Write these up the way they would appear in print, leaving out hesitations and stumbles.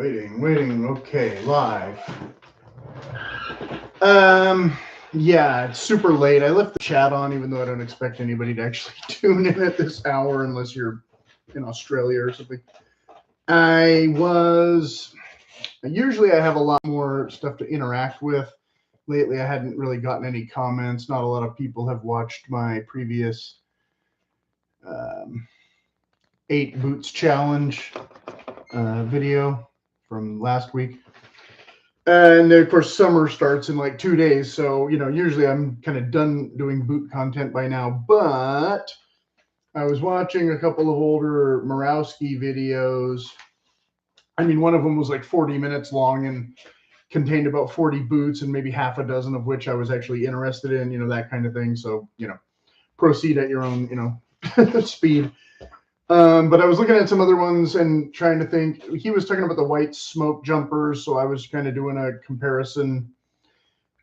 Waiting. Okay, live. Yeah, it's super late. I left the chat on, even though I don't expect anybody to actually tune in at this hour unless you're in Australia or something. Usually I have a lot more stuff to interact with. Lately, I hadn't really gotten any comments. Not a lot of people have watched my previous 8 boots challenge video from last week. And of course, summer starts in like 2 days. So, usually I'm kind of done doing boot content by now. But I was watching a couple of older Morawski videos. I mean, one of them was like 40 minutes long and contained about 40 boots and maybe half a dozen of which I was actually interested in, that kind of thing. So, proceed at your own, speed. But I was looking at some other ones and trying to think. He was talking about the white smoke jumpers, so I was kind of doing a comparison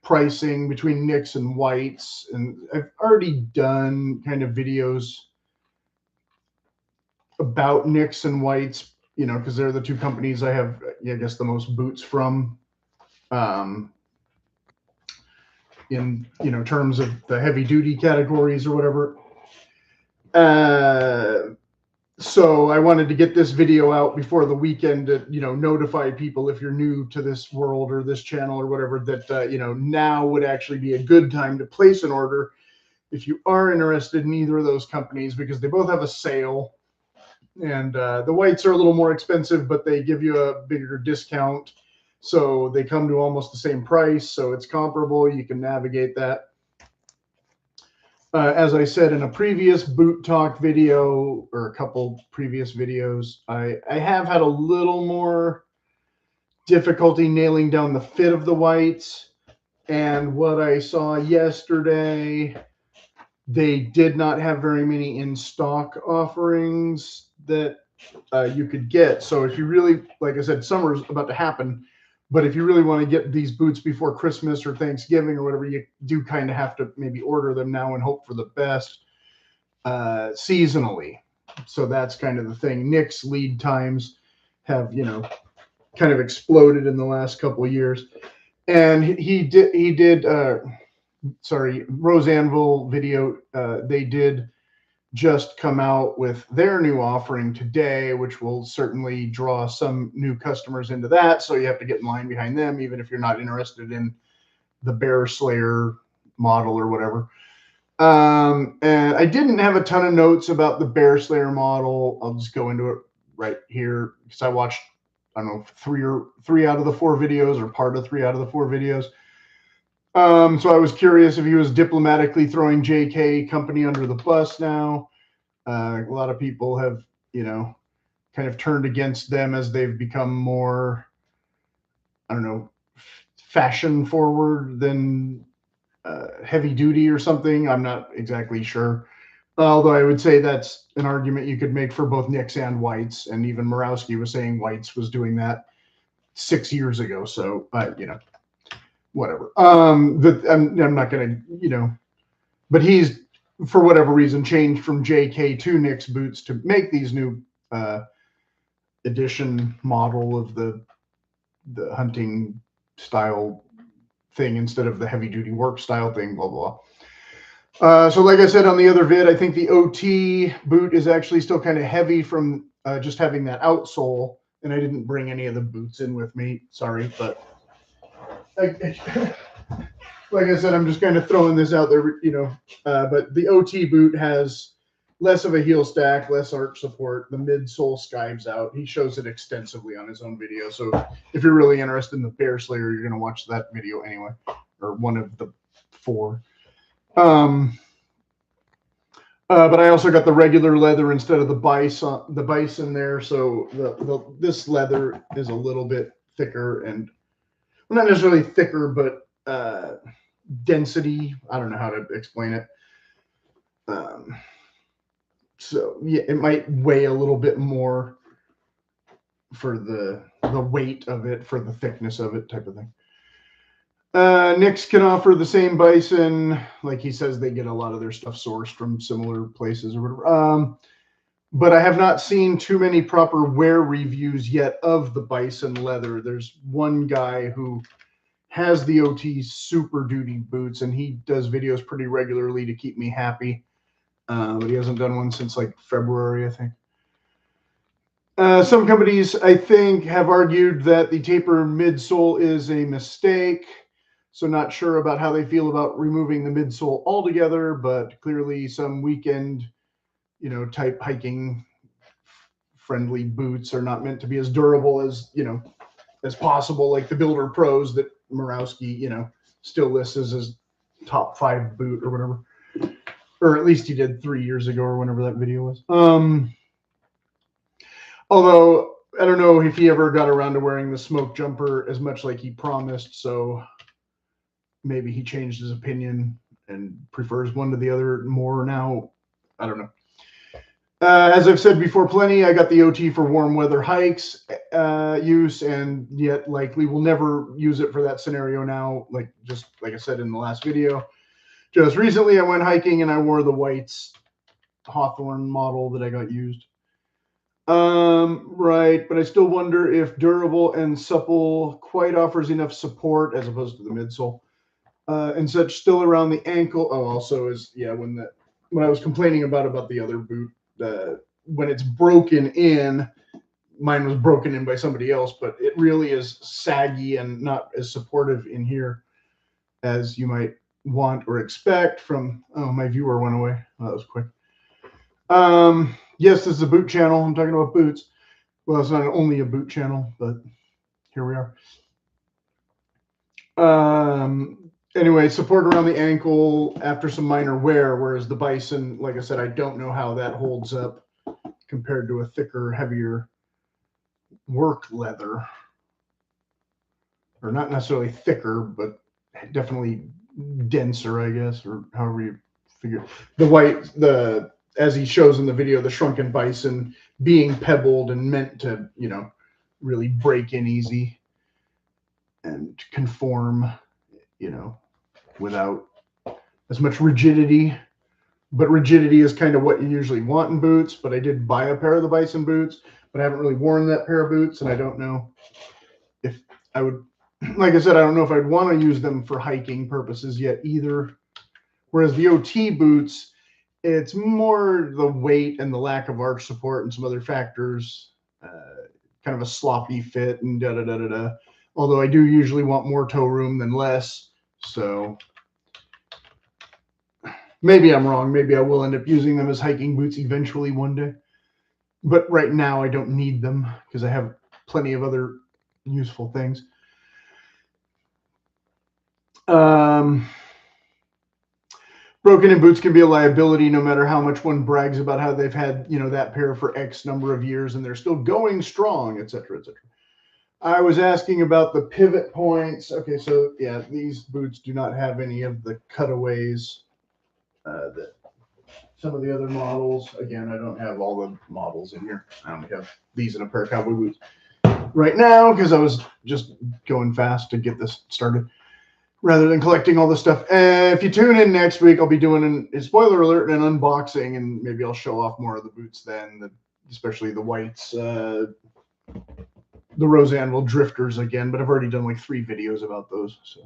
pricing between nicks and whites. And I've already done kind of videos about nicks and whites, because they're the two companies I have, I guess, the most boots from. In terms of the heavy duty categories or whatever. So I wanted to get this video out before the weekend to, notify people if you're new to this world or this channel or whatever, that, now would actually be a good time to place an order if you are interested in either of those companies, because they both have a sale. And the whites are a little more expensive, but they give you a bigger discount. So they come to almost the same price. So it's comparable. You can navigate that. As I said in a previous Boot Talk video, or a couple previous videos, I have had a little more difficulty nailing down the fit of the whites. And what I saw yesterday, they did not have very many in stock offerings that you could get. So if you really, like I said, summer's about to happen. But if you really want to get these boots before Christmas or Thanksgiving or whatever, you do kind of have to maybe order them now and hope for the best seasonally. So that's kind of the thing. Nick's lead times have, kind of exploded in the last couple of years. And he did Rose Anvil video. They did just come out with their new offering today, which will certainly draw some new customers into that. So you have to get in line behind them, even if you're not interested in the Bear Slayer model or whatever. And I didn't have a ton of notes about the Bear Slayer model. I'll just go into it right here because I watched, I don't know, three out of the 4 videos, or part of 3 out of the 4 videos. So I was curious if he was diplomatically throwing JK Company under the bus now. A lot of people have, kind of turned against them as they've become more, I don't know, fashion forward than heavy duty or something. I'm not exactly sure. Although I would say that's an argument you could make for both Nicks and whites. And even Morawski was saying whites was doing that 6 years ago. So, whatever. I'm not going to, but he's, for whatever reason, changed from JK to Nicks boots to make these new edition model of the hunting style thing instead of the heavy duty work style thing, blah, blah. So like I said on the other vid, I think the OT boot is actually still kind of heavy from just having that outsole. And I didn't bring any of the boots in with me. Sorry, but like I said, I'm just kind of throwing this out there, but the OT boot has less of a heel stack, less arch support. The midsole skives out. He shows it extensively on his own video. So if you're really interested in the Bear Slayer, you're going to watch that video anyway, or one of the 4. But I also got the regular leather instead of the bison there. So this leather is a little bit thicker, and well, not necessarily thicker, but density. I don't know how to explain it. So yeah, it might weigh a little bit more for the weight of it, for the thickness of it, type of thing. Nicks can offer the same bison. Like he says, they get a lot of their stuff sourced from similar places or whatever. but I have not seen too many proper wear reviews yet of the bison leather. There's one guy who has the OT Super Duty boots, and he does videos pretty regularly to keep me happy. But he hasn't done one since like February, I think. Some companies, I think, have argued that the taper midsole is a mistake. So not sure about how they feel about removing the midsole altogether, but clearly some weekend, type hiking friendly boots are not meant to be as durable as, as possible, like the Builder Pros that Murawski, still lists as his top 5 boot or whatever. Or at least he did 3 years ago or whenever that video was. Although I don't know if he ever got around to wearing the smoke jumper as much like he promised, so maybe he changed his opinion and prefers one to the other more now. I don't know. As I've said before plenty, I got the OT for warm weather hikes use, and yet likely will never use it for that scenario now, just like I said in the last video. Just recently I went hiking and I wore the whites Hawthorne model that I got used. Right, but I still wonder if durable and supple quite offers enough support as opposed to the midsole. And such still around the ankle. Oh, also is, yeah, when I was complaining about the other boot, when it's broken in, mine was broken in by somebody else, but it really is saggy and not as supportive in here as you might want or expect from, oh, my viewer went away. Oh, that was quick. Yes, this is a boot channel. I'm talking about boots. Well, it's not only a boot channel, but here we are. Anyway, support around the ankle after some minor wear, whereas the bison, like I said, I don't know how that holds up compared to a thicker, heavier work leather. Or not necessarily thicker, but definitely denser, I guess, or however you figure. The white, as he shows in the video, the shrunken bison being pebbled and meant to, really break in easy and conform, without as much rigidity. But rigidity is kind of what you usually want in boots. But I did buy a pair of the bison boots, but I haven't really worn that pair of boots, and I don't know if I would, like I said, I don't know if I'd want to use them for hiking purposes yet either. Whereas the OT boots, it's more the weight and the lack of arch support and some other factors, kind of a sloppy fit and da-da-da-da-da. Although I do usually want more toe room than less. So maybe I'm wrong. Maybe I will end up using them as hiking boots eventually one day. But right now I don't need them because I have plenty of other useful things. Broken in boots can be a liability no matter how much one brags about how they've had, that pair for X number of years and they're still going strong, etc., etc. I was asking about the pivot points. Okay, so yeah, these boots do not have any of the cutaways that some of the other models. Again, I don't have all the models in here. I only have these in a pair of cowboy boots right now because I was just going fast to get this started rather than collecting all this stuff. If you tune in next week, I'll be doing a spoiler alert and an unboxing, and maybe I'll show off more of the boots then, especially the whites. The Rosanville Drifters again, but I've already done like 3 videos about those. So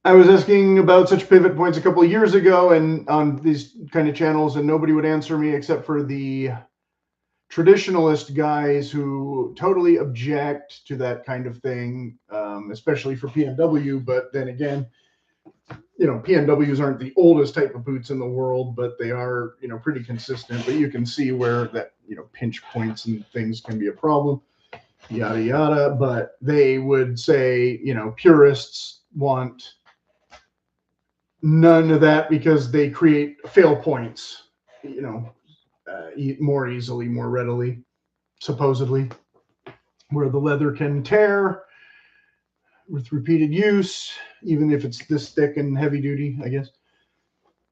I was asking about such pivot points a couple of years ago and on these kind of channels, and nobody would answer me except for the traditionalist guys who totally object to that kind of thing, especially for PNW. But then again, PNWs aren't the oldest type of boots in the world, but they are, pretty consistent. But you can see where that, pinch points and things can be a problem, yada, yada. But they would say, purists want none of that because they create fail points, more easily, more readily, supposedly, where the leather can tear with repeated use, even if it's this thick and heavy duty, I guess.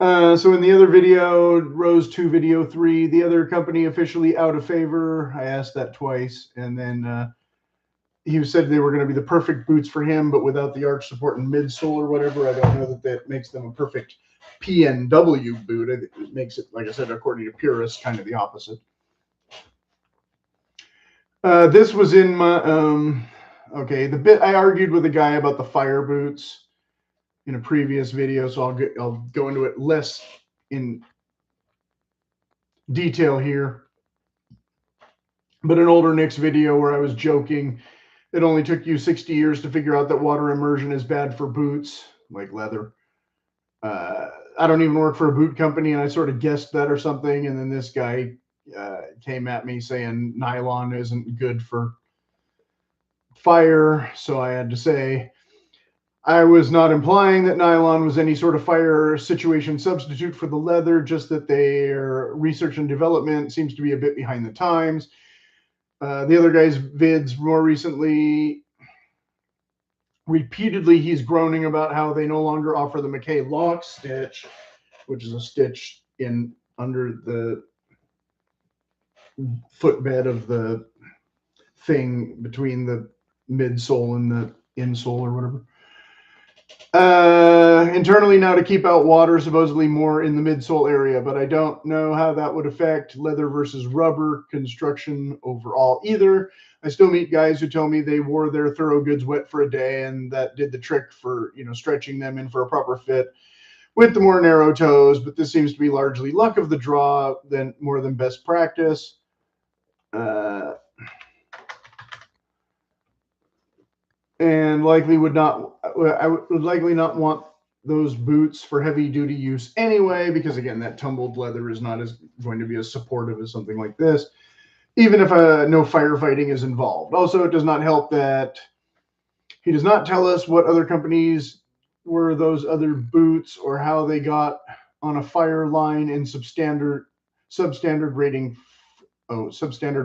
So in the other video, Rose 2 video 3, the other company officially out of favor. I asked that twice, and then he said they were going to be the perfect boots for him, but without the arch support and midsole or whatever. I don't know that makes them a perfect PNW boot. It makes it, like I said, according to purists, kind of the opposite. This was in my, okay, the bit I argued with a guy about the fire boots in a previous video, so I'll go into it less in detail here. But an older Nick's video where I was joking, it only took you 60 years to figure out that water immersion is bad for boots, like leather. I don't even work for a boot company, and I sort of guessed that or something. And then this guy came at me saying nylon isn't good for fire. So I had to say, I was not implying that nylon was any sort of fire situation substitute for the leather, just that their research and development seems to be a bit behind the times. The other guy's vids more recently, repeatedly, he's groaning about how they no longer offer the McKay lock stitch, which is a stitch in under the footbed of the thing between the midsole and the insole or whatever. Internally now to keep out water, supposedly more in the midsole area, but I don't know how that would affect leather versus rubber construction overall either. I still meet guys who tell me they wore their thorough goods wet for a day, and that did the trick for, you know, stretching them in for a proper fit with the more narrow toes, but this seems to be largely luck of the draw more than best practice. And likely I would likely not want those boots for heavy duty use anyway, because again, that tumbled leather is not going to be as supportive as something like this, even if no firefighting is involved. Also, it does not help that he does not tell us what other companies were those other boots or how they got on a fire line in substandard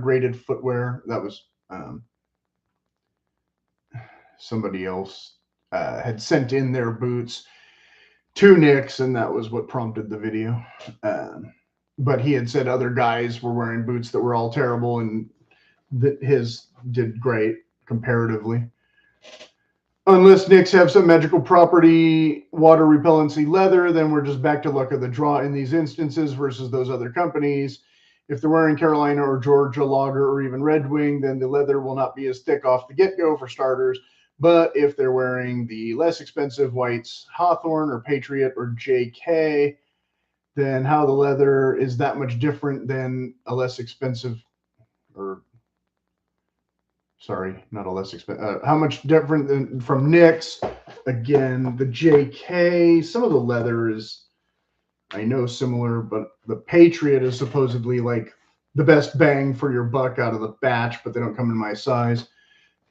rated footwear. That was somebody else had sent in their boots to Nick's, and that was what prompted the video. But he had said other guys were wearing boots that were all terrible, and that his did great comparatively. Unless Nick's have some magical property, water repellency leather, then we're just back to luck of the draw in these instances versus those other companies. If they're wearing Carolina or Georgia Lager or even Red Wing, then the leather will not be as thick off the get-go for starters. But if they're wearing the less expensive whites, Hawthorne or Patriot or JK, then how the leather is that much different than a less expensive, or sorry, not a less expensive, how much different than from Nick's. Again, the JK, some of the leather is, I know, similar, but the Patriot is supposedly like the best bang for your buck out of the batch, but they don't come in my size,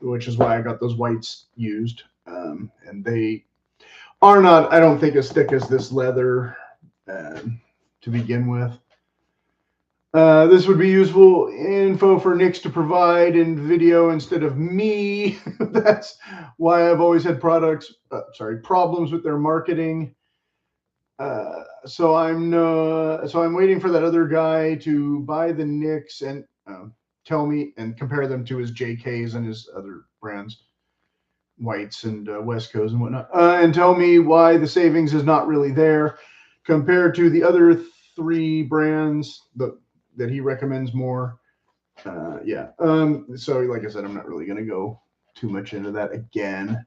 which is why I got those whites used. And they are not, I don't think, as thick as this leather to begin with. This would be useful info for Nick's to provide in video instead of me. That's why I've always had problems with their marketing. So I'm waiting for that other guy to buy the Nick's and tell me and compare them to his JKs and his other brands, whites and West Coast and whatnot, and tell me why the savings is not really there compared to the other three brands that he recommends more. So like I said, I'm not really going to go too much into that again.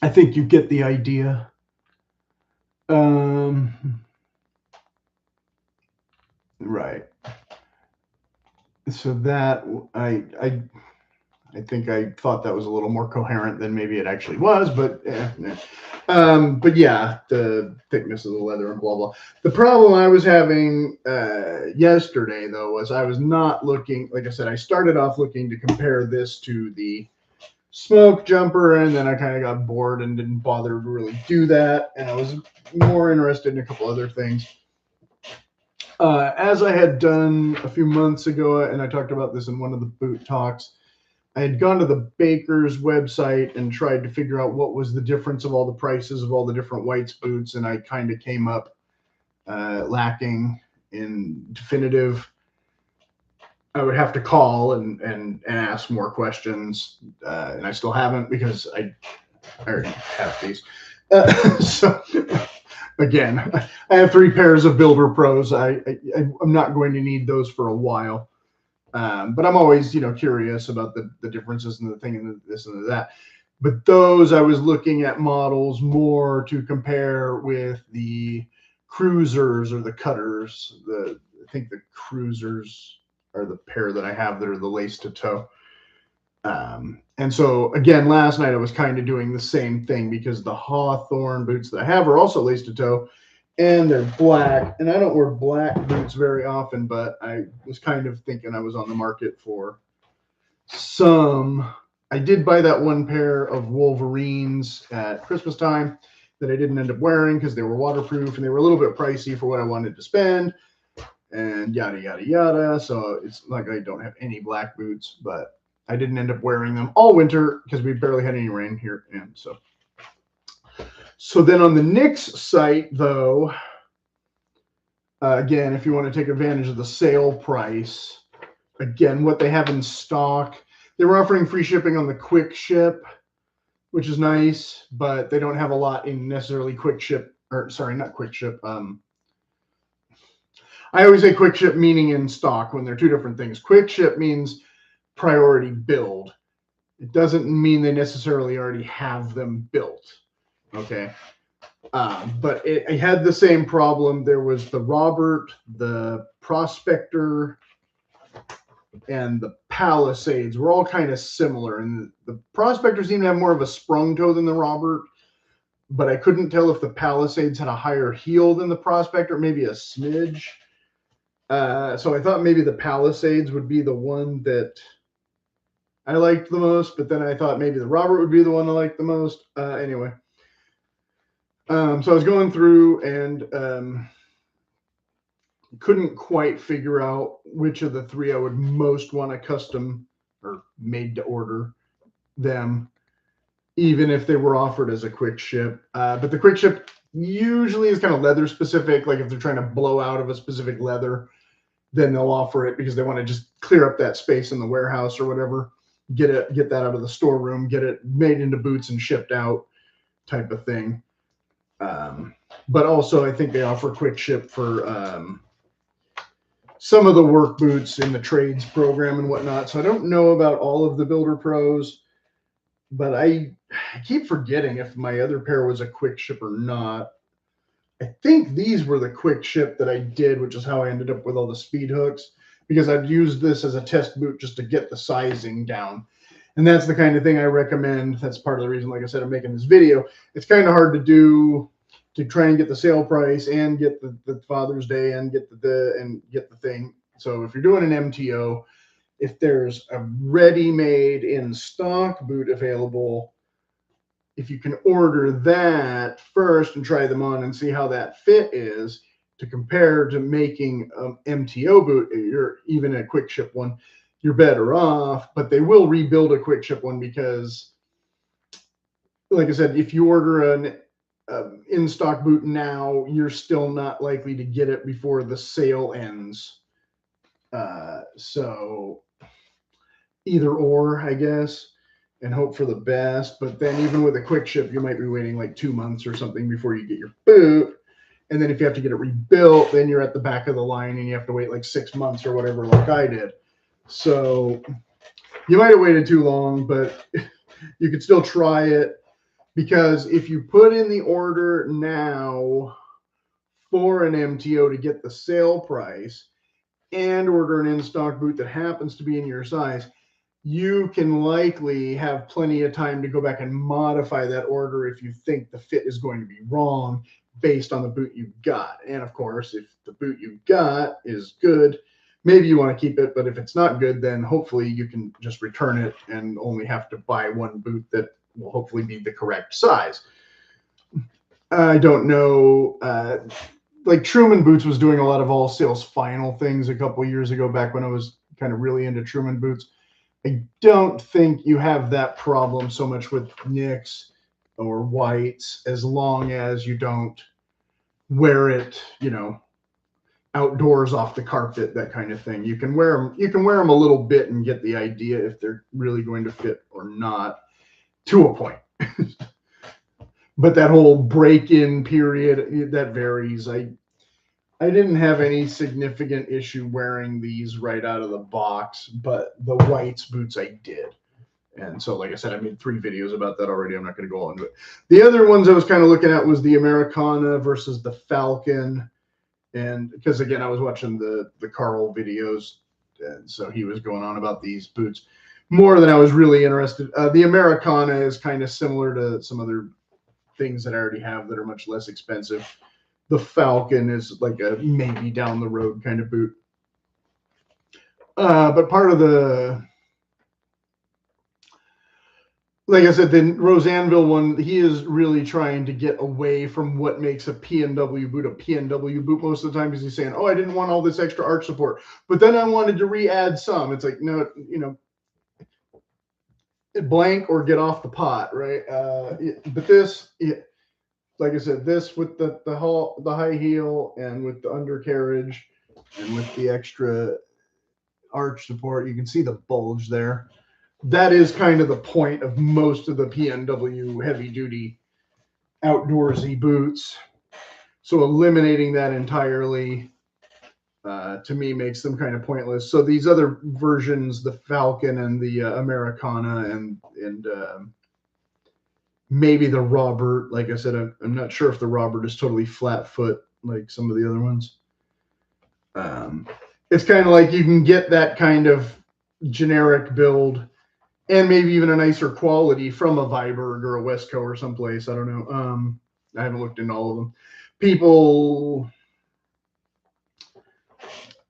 I think you get the idea. Right. So that I think I thought that was a little more coherent than maybe it actually was, but yeah, the thickness of the leather and blah blah. The problem I was having yesterday though was I was not looking. Like I said, I started off looking to compare this to the smoke jumper, and then I kind of got bored and didn't bother to really do that, and I was more interested in a couple other things. As I had done a few months ago, and I talked about this in one of the Bewt Talks, I had gone to the Baker's website and tried to figure out what was the difference of all the prices of all the different whites boots, and I kind of came up lacking in definitive. I would have to call and ask more questions, and I still haven't because I already have these. So again, I have 3 pairs of Builder Pros. I'm not going to need those for a while. But I'm always, curious about the differences in the thing and this and that. But those, I was looking at models more to compare with the cruisers or the cutters. I think the cruisers are the pair that I have that are the lace to toe. And so again, last night I was kind of doing the same thing because the Hawthorne boots that I have are also lace to toe, and they're black. And I don't wear black boots very often, but I was kind of thinking I was on the market for some. I did buy that one pair of Wolverines at Christmas time that I didn't end up wearing because they were waterproof and they were a little bit pricey for what I wanted to spend, and yada, yada, yada. So it's like I don't have any black boots, but I didn't end up wearing them all winter because we barely had any rain here. And so then on the Nix site, though, again, if you want to take advantage of the sale price, again, what they have in stock, they were offering free shipping on the quick ship, which is nice, but they don't have a lot in necessarily quick ship, or sorry, not quick ship. I always say quick ship meaning in stock when they're two different things. Quick ship means priority build. It doesn't mean they necessarily already have them built. Okay. But it had the same problem. There was the Robert, the Prospector, and the Palisades were all kind of similar. And the Prospector seemed to have more of a sprung toe than the Robert, but I couldn't tell if the Palisades had a higher heel than the Prospector, maybe a smidge. So I thought maybe the Palisades would be the one that I liked the most, but then I thought maybe the Robert would be the one I liked the most. Anyway, so I was going through and couldn't quite figure out which of the 3 I would most want to custom or made to order them, even if they were offered as a quick ship. But the quick ship usually is kind of leather specific. Like if they're trying to blow out of a specific leather, then they'll offer it because they want to just clear up that space in the warehouse or whatever. Get that out of the storeroom, get it made into boots and shipped out type of thing. But also I think they offer quick ship for some of the work boots in the trades program and whatnot. So I don't know about all of the Builder Pros, but I keep forgetting if my other pair was a quick ship or not. I think these were the quick ship that I did, which is how I ended up with all the speed hooks, because I'd used this as a test boot just to get the sizing down. And that's the kind of thing I recommend. That's part of the reason, like I said, I'm making this video. It's kind of hard to do, to try and get the sale price and get the Father's Day and get the thing. So if you're doing an MTO, if there's a ready-made in stock boot available, if you can order that first and try them on and see how that fit is, to compare to making MTO boot, you're even a quick ship one, you're better off. But they will rebuild a quick ship one because, like I said, if you order an in-stock boot now, you're still not likely to get it before the sale ends. So either or, I guess, and hope for the best. But then even with a quick ship, you might be waiting like 2 months or something before you get your boot. And then if you have to get it rebuilt, then you're at the back of the line and you have to wait like 6 months or whatever, like I did. So you might have waited too long, but you could still try it, because if you put in the order now for an MTO to get the sale price and order an in-stock boot that happens to be in your size, you can likely have plenty of time to go back and modify that order if you think the fit is going to be wrong based on the boot you've got. And of course, if the boot you've got is good, maybe you want to keep it, but if it's not good, then hopefully you can just return it and only have to buy one boot that will hopefully be the correct size. I don't know. Like Truman Boots was doing a lot of all sales final things a couple years ago, back when I was kind of really into Truman Boots. I don't think you have that problem so much with Nix or whites, as long as you don't wear it, outdoors off the carpet, that kind of thing. You can wear them. You can wear them a little bit and get the idea if they're really going to fit or not, to a point. but that whole break-in period, that varies. I didn't have any significant issue wearing these right out of the box, but the whites boots I did. And so, like I said, I made 3 videos about that already. I'm not going to go on to it. The other ones I was kind of looking at was the Americana versus the Falcon. And because, again, I was watching the Carl videos, and so he was going on about these boots more than I was really interested. The Americana is kind of similar to some other things that I already have that are much less expensive. The Falcon is like a maybe down the road kind of boot. But part of the, like I said, the Rosanville one, he is really trying to get away from what makes a PNW boot a PNW boot most of the time, because he's saying, oh, I didn't want all this extra arch support, but then I wanted to re-add some. It's like, no, you know, blank or get off the pot, right? But this, like I said, this with the high heel and with the undercarriage and with the extra arch support, you can see the bulge there. That is kind of the point of most of the PNW heavy duty outdoorsy boots. So eliminating that entirely, to me, makes them kind of pointless. So these other versions, the Falcon and the Americana and maybe the Robert, like I said, I'm not sure if the Robert is totally flat foot like some of the other ones. It's kind of like you can get that kind of generic build and maybe even a nicer quality from a Viberg or a Wesco or someplace. I don't know. I haven't looked into all of them. People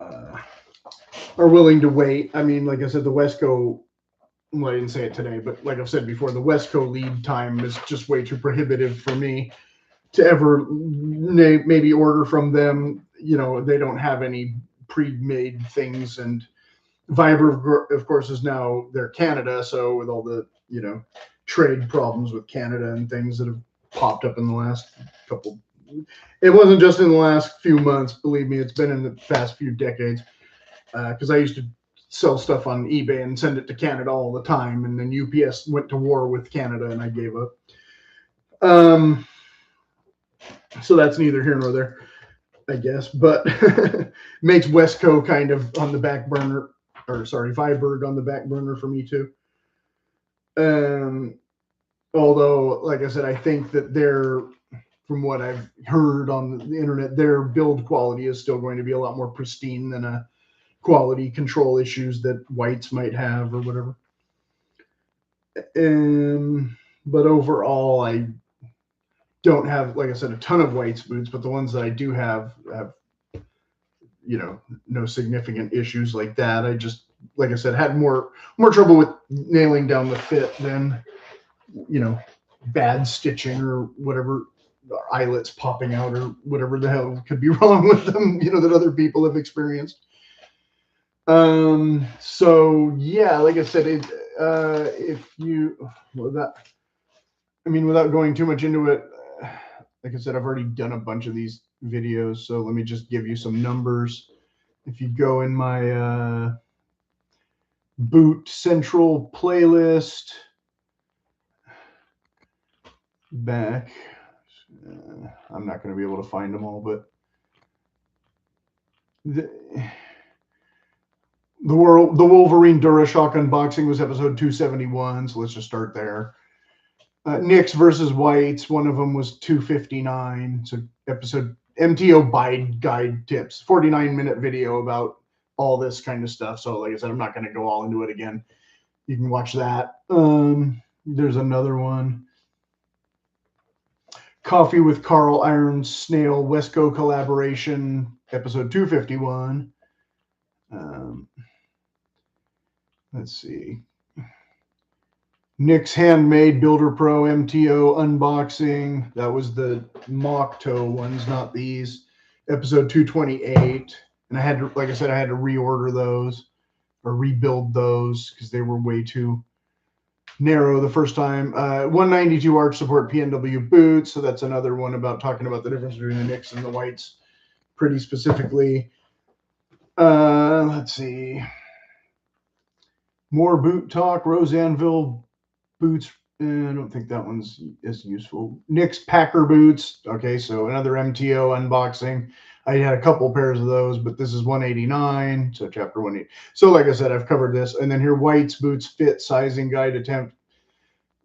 are willing to wait. I mean, like I said, the Wesco, well, I didn't say it today, but like I've said before, the Wesco lead time is just way too prohibitive for me to ever maybe order from them. You know, they don't have any pre-made things, and Viber, of course, is now they're Canada. So with all the, you know, trade problems with Canada and things that have popped up in the last couple, it wasn't just in the last few months, believe me, it's been in the past few decades. Because I used to sell stuff on eBay and send it to Canada all the time, and then UPS went to war with Canada and I gave up. So that's neither here nor there, I guess, but makes Wesco kind of on the back burner, or sorry, Viberg on the back burner for me too. Although, like I said, I think that from what I've heard on the internet, their build quality is still going to be a lot more pristine than a quality control issues that whites might have or whatever. But overall, I don't have, like I said, a ton of whites boots, but the ones that I do have, you know, no significant issues like that. I just, like I said, had more trouble with nailing down the fit than, you know, bad stitching or whatever, eyelets popping out or whatever the hell could be wrong with them, you know, that other people have experienced. So yeah, like I said, if you, without going too much into it, like I said, I've already done a bunch of these videos, so let me just give you some numbers. If you go in my boot central playlist back, I'm not going to be able to find them all, but the Wolverine DuraShock unboxing was episode 271, so let's just start there. Nicks versus whites, one of them was 259, so episode MTO guide tips, 49-minute video about all this kind of stuff. So like I said, I'm not going to go all into it again. You can watch that. There's another one. Coffee with Carl Iron Snail Wesco collaboration, episode 251. Let's see. Nick's Handmade Builder Pro MTO unboxing. That was the mock toe ones, not these. Episode 228. And I had to, like I said, I had to reorder those or rebuild those because they were way too narrow the first time. 192 arch support PNW boots. So that's another one about talking about the difference between the Nicks and the whites pretty specifically. Let's see. More boot talk. Rosanville boots I don't think that one's as useful. Nick's Packer boots. Okay, so another MTO unboxing. I had a couple pairs of those, but this is 189, so chapter 180. So like I said, I've covered this. And then here, White's Boots Fit Sizing Guide Attempt,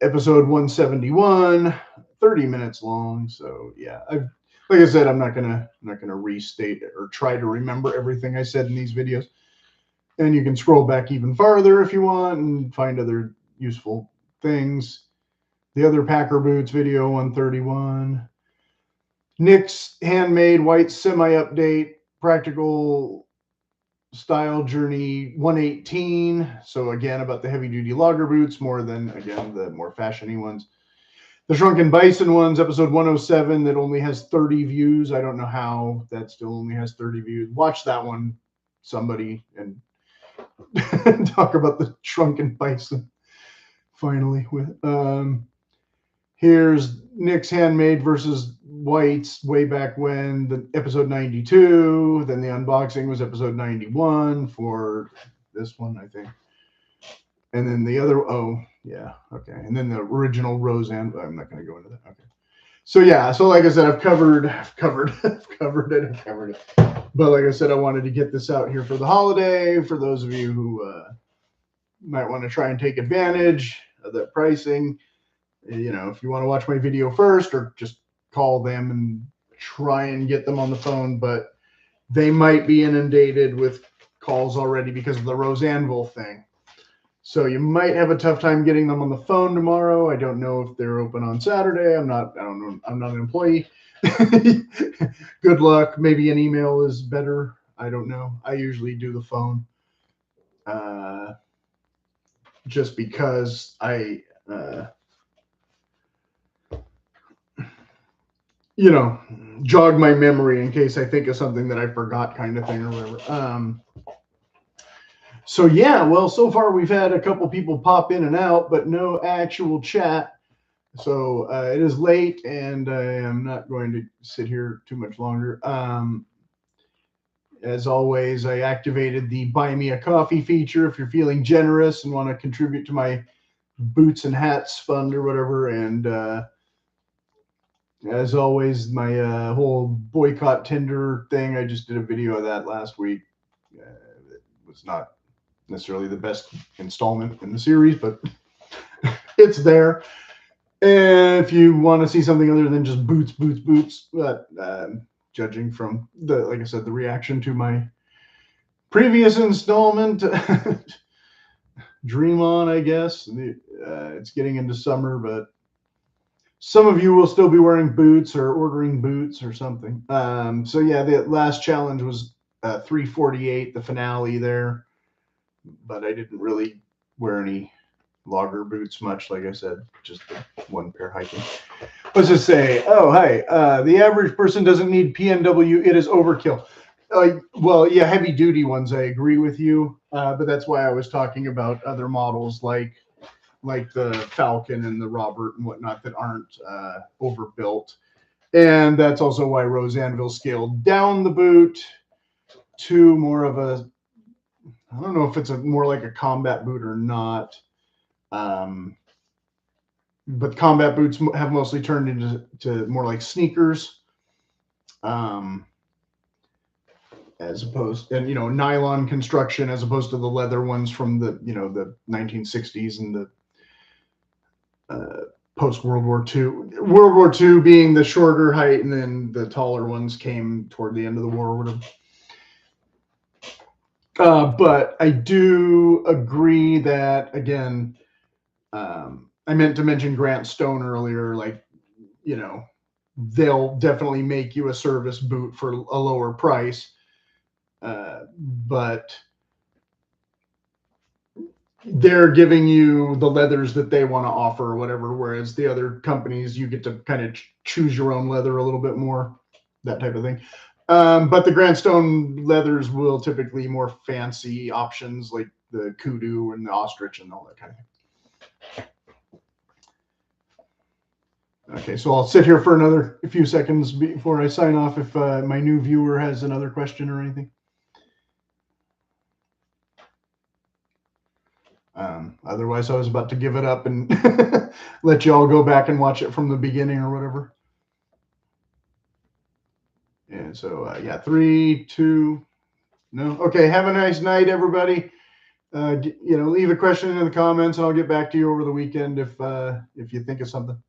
episode 171, 30 minutes long. So yeah, like I said, I'm not gonna restate or try to remember everything I said in these videos. And you can scroll back even farther if you want and find other useful things. The other Packer boots video, 131. Nick's Handmade White Semi Update Practical Style Journey, 118. So again, about the heavy duty logger boots more than, again, the more fashiony ones. The Shrunken Bison ones, episode 107, that only has 30 views. I don't know how that still only has 30 views. Watch that one, somebody, and talk about the Shrunken Bison finally. Here's Nick's Handmade versus White's way back when, the episode 92. Then the unboxing was episode 91 for this one, I think. And then the other, oh, yeah, okay. And then the original Roseanne, I'm not going to go into that. Okay. So yeah, so like I said, I've covered it. But like I said, I wanted to get this out here for the holiday, for those of you who might want to try and take advantage of that pricing. You know, if you want to watch my video first, or just call them and try and get them on the phone, but they might be inundated with calls already because of the Roseanneville thing. So you might have a tough time getting them on the phone tomorrow. I don't know if they're open on Saturday. I don't know. I'm not an employee. Good luck. Maybe an email is better. I don't know. I usually do the phone. Just because I, jog my memory in case I think of something that I forgot, kind of thing, or whatever. So yeah, well, so far we've had a couple people pop in and out, but no actual chat. So it is late, and I am not going to sit here too much longer. As always, I activated the Buy Me a Coffee feature if you're feeling generous and want to contribute to my Boots and Hats fund or whatever. And as always, my whole boycott Tinder thing, I just did a video of that last week. It was not necessarily the best installment in the series, but it's there. And if you want to see something other than just boots, but judging from like I said, the reaction to my previous installment, Dream On, I guess. It's getting into summer, but some of you will still be wearing boots or ordering boots or something. So yeah, the last challenge was 348, the finale there. But I didn't really wear any logger boots much, like I said, just the one pair hiking. Let's just say, oh, hi, the average person doesn't need PNW. It is overkill. Well, yeah, heavy duty ones, I agree with you. But that's why I was talking about other models like the Falcon and the Robert and whatnot that aren't overbuilt. And that's also why Roseanneville scaled down the boot to more of a, I don't know if it's more like a combat boot or not. But combat boots have mostly turned into more like sneakers. As opposed, and nylon construction as opposed to the leather ones from the the 1960s and the post World War II. World War II being the shorter height, and then the taller ones came toward the end of the war or whatever. But I do agree that, again, I meant to mention Grant Stone earlier, like, they'll definitely make you a service boot for a lower price. But they're giving you the leathers that they want to offer or whatever, whereas the other companies, you get to kind of choose your own leather a little bit more, that type of thing. But the Grant Stone leathers will typically more fancy options like the kudu and the ostrich and all that kind of thing. Okay, so I'll sit here for another few seconds before I sign off if my new viewer has another question or anything. Otherwise, I was about to give it up and let you all go back and watch it from the beginning or whatever. And so, yeah, 3, 2, no. Okay, have a nice night, everybody. Leave a question in the comments, and I'll get back to you over the weekend if you think of something.